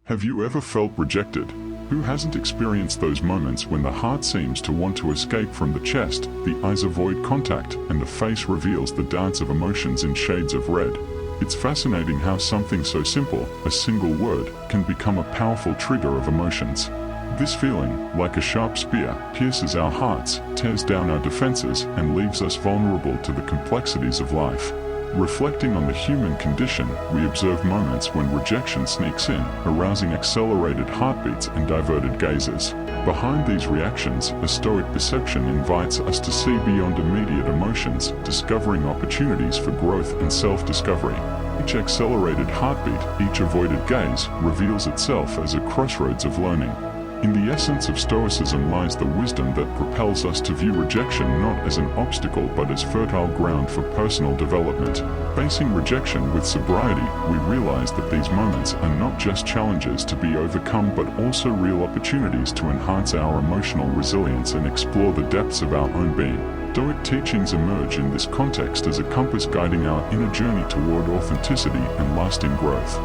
Have you ever felt rejected? Who hasn't experienced those moments when the heart seems to want to escape from the chest, the eyes avoid contact, and the face reveals the dance of emotions in shades of red? It's fascinating how something so simple, a single word, can become a powerful trigger of emotions. This feeling, like a sharp spear, pierces our hearts, tears down our defenses, and leaves us vulnerable to the complexities of life. Reflecting on the human condition, we observe moments when rejection sneaks in, arousing accelerated heartbeats and diverted gazes. Behind these reactions, a Stoic perception invites us to see beyond immediate emotions, discovering opportunities for growth and self-discovery. Each accelerated heartbeat, each avoided gaze, reveals itself as a crossroads of learning. In the essence of Stoicism lies the wisdom that propels us to view rejection not as an obstacle but as fertile ground for personal development. Facing rejection with sobriety, we realize that these moments are not just challenges to be overcome but also real opportunities to enhance our emotional resilience and explore the depths of our own being. Stoic teachings emerge in this context as a compass guiding our inner journey toward authenticity and lasting growth.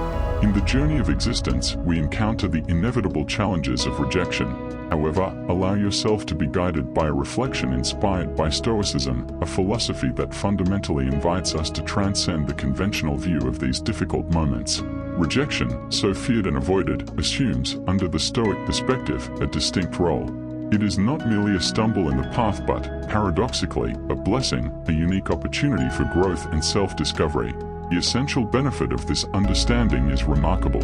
In the journey of existence, we encounter the inevitable challenges of rejection. However, allow yourself to be guided by a reflection inspired by Stoicism, a philosophy that fundamentally invites us to transcend the conventional view of these difficult moments. Rejection, so feared and avoided, assumes, under the Stoic perspective, a distinct role. It is not merely a stumble in the path but, paradoxically, a blessing, a unique opportunity for growth and self-discovery. The essential benefit of this understanding is remarkable.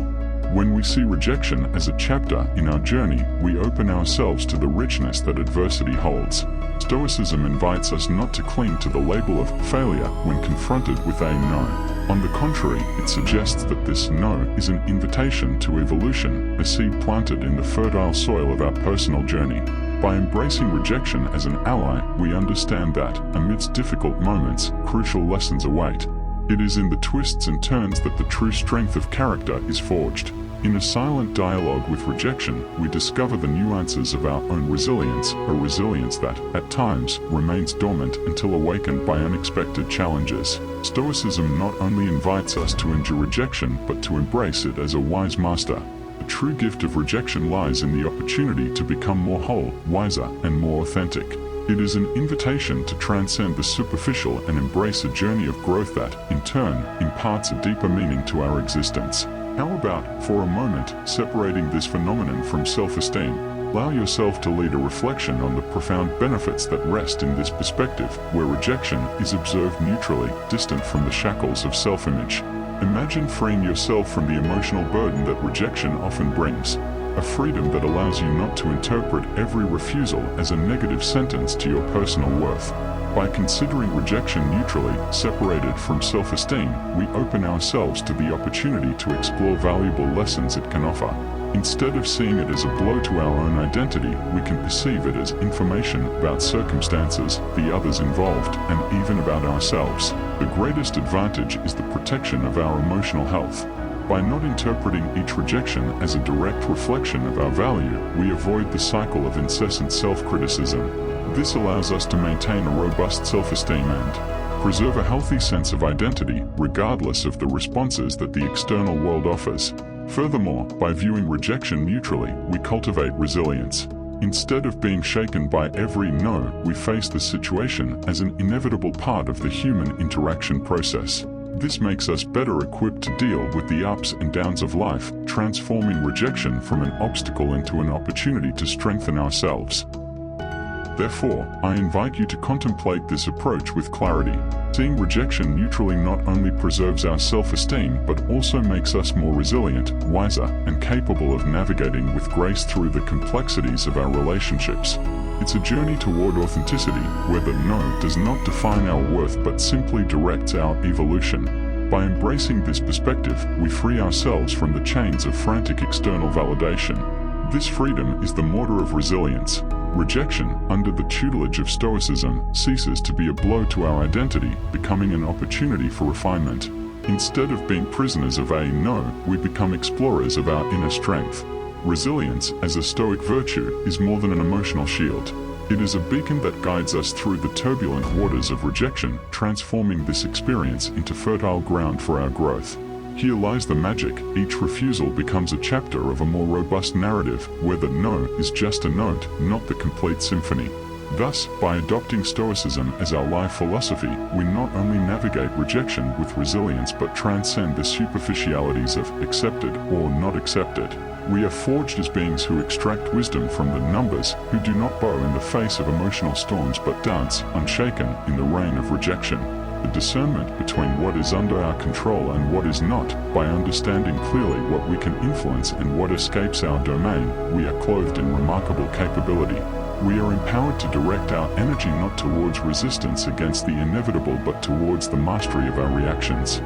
When we see rejection as a chapter in our journey, we open ourselves to the richness that adversity holds. Stoicism invites us not to cling to the label of failure when confronted with a no. On the contrary, it suggests that this no is an invitation to evolution, a seed planted in the fertile soil of our personal journey. By embracing rejection as an ally, we understand that, amidst difficult moments, crucial lessons await. It is in the twists and turns that the true strength of character is forged. In a silent dialogue with rejection, we discover the nuances of our own resilience, a resilience that, at times, remains dormant until awakened by unexpected challenges. Stoicism not only invites us to endure rejection but to embrace it as a wise master. The true gift of rejection lies in the opportunity to become more whole, wiser, and more authentic. It is an invitation to transcend the superficial and embrace a journey of growth that, in turn, imparts a deeper meaning to our existence. How about, for a moment, separating this phenomenon from self-esteem? Allow yourself to lead a reflection on the profound benefits that rest in this perspective, where rejection is observed neutrally, distant from the shackles of self-image. Imagine freeing yourself from the emotional burden that rejection often brings. A freedom that allows you not to interpret every refusal as a negative sentence to your personal worth. By considering rejection neutrally, separated from self-esteem, we open ourselves to the opportunity to explore valuable lessons it can offer. Instead of seeing it as a blow to our own identity, we can perceive it as information about circumstances, the others involved, and even about ourselves. The greatest advantage is the protection of our emotional health. By not interpreting each rejection as a direct reflection of our value, we avoid the cycle of incessant self-criticism. This allows us to maintain a robust self-esteem and preserve a healthy sense of identity, regardless of the responses that the external world offers. Furthermore, by viewing rejection neutrally, we cultivate resilience. Instead of being shaken by every no, we face the situation as an inevitable part of the human interaction process. This makes us better equipped to deal with the ups and downs of life, transforming rejection from an obstacle into an opportunity to strengthen ourselves. Therefore, I invite you to contemplate this approach with clarity. Seeing rejection neutrally not only preserves our self-esteem but also makes us more resilient, wiser, and capable of navigating with grace through the complexities of our relationships. It's a journey toward authenticity, where the no does not define our worth but simply directs our evolution. By embracing this perspective, we free ourselves from the chains of frantic external validation. This freedom is the mortar of resilience. Rejection, under the tutelage of Stoicism, ceases to be a blow to our identity, becoming an opportunity for refinement. Instead of being prisoners of a no, we become explorers of our inner strength. Resilience, as a Stoic virtue, is more than an emotional shield. It is a beacon that guides us through the turbulent waters of rejection, transforming this experience into fertile ground for our growth. Here lies the magic. Each refusal becomes a chapter of a more robust narrative, where the no is just a note, not the complete symphony. Thus, by adopting Stoicism as our life philosophy, we not only navigate rejection with resilience but transcend the superficialities of accepted or not accepted. We are forged as beings who extract wisdom from the numbers, who do not bow in the face of emotional storms but dance, unshaken, in the rain of rejection. The discernment between what is under our control and what is not, by understanding clearly what we can influence and what escapes our domain, we are clothed in remarkable capability. We are empowered to direct our energy not towards resistance against the inevitable but towards the mastery of our reactions.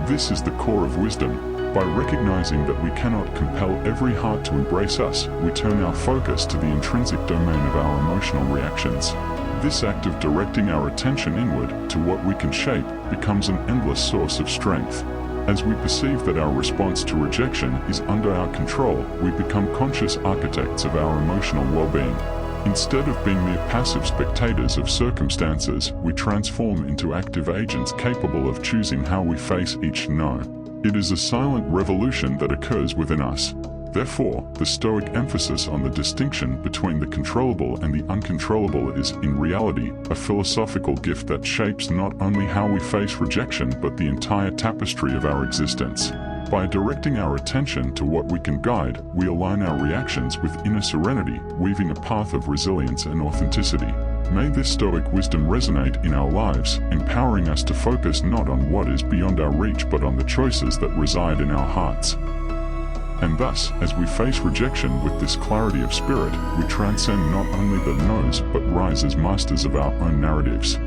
This is the core of wisdom. By recognizing that we cannot compel every heart to embrace us, we turn our focus to the intrinsic domain of our emotional reactions. This act of directing our attention inward to what we can shape becomes an endless source of strength. As we perceive that our response to rejection is under our control, we become conscious architects of our emotional well-being. Instead of being mere passive spectators of circumstances, we transform into active agents capable of choosing how we face each no. It is a silent revolution that occurs within us. Therefore, the Stoic emphasis on the distinction between the controllable and the uncontrollable is, in reality, a philosophical gift that shapes not only how we face rejection but the entire tapestry of our existence. By directing our attention to what we can guide, we align our reactions with inner serenity, weaving a path of resilience and authenticity. May this Stoic wisdom resonate in our lives, empowering us to focus not on what is beyond our reach but on the choices that reside in our hearts. And thus, as we face rejection with this clarity of spirit, we transcend not only the no's but rise as masters of our own narratives.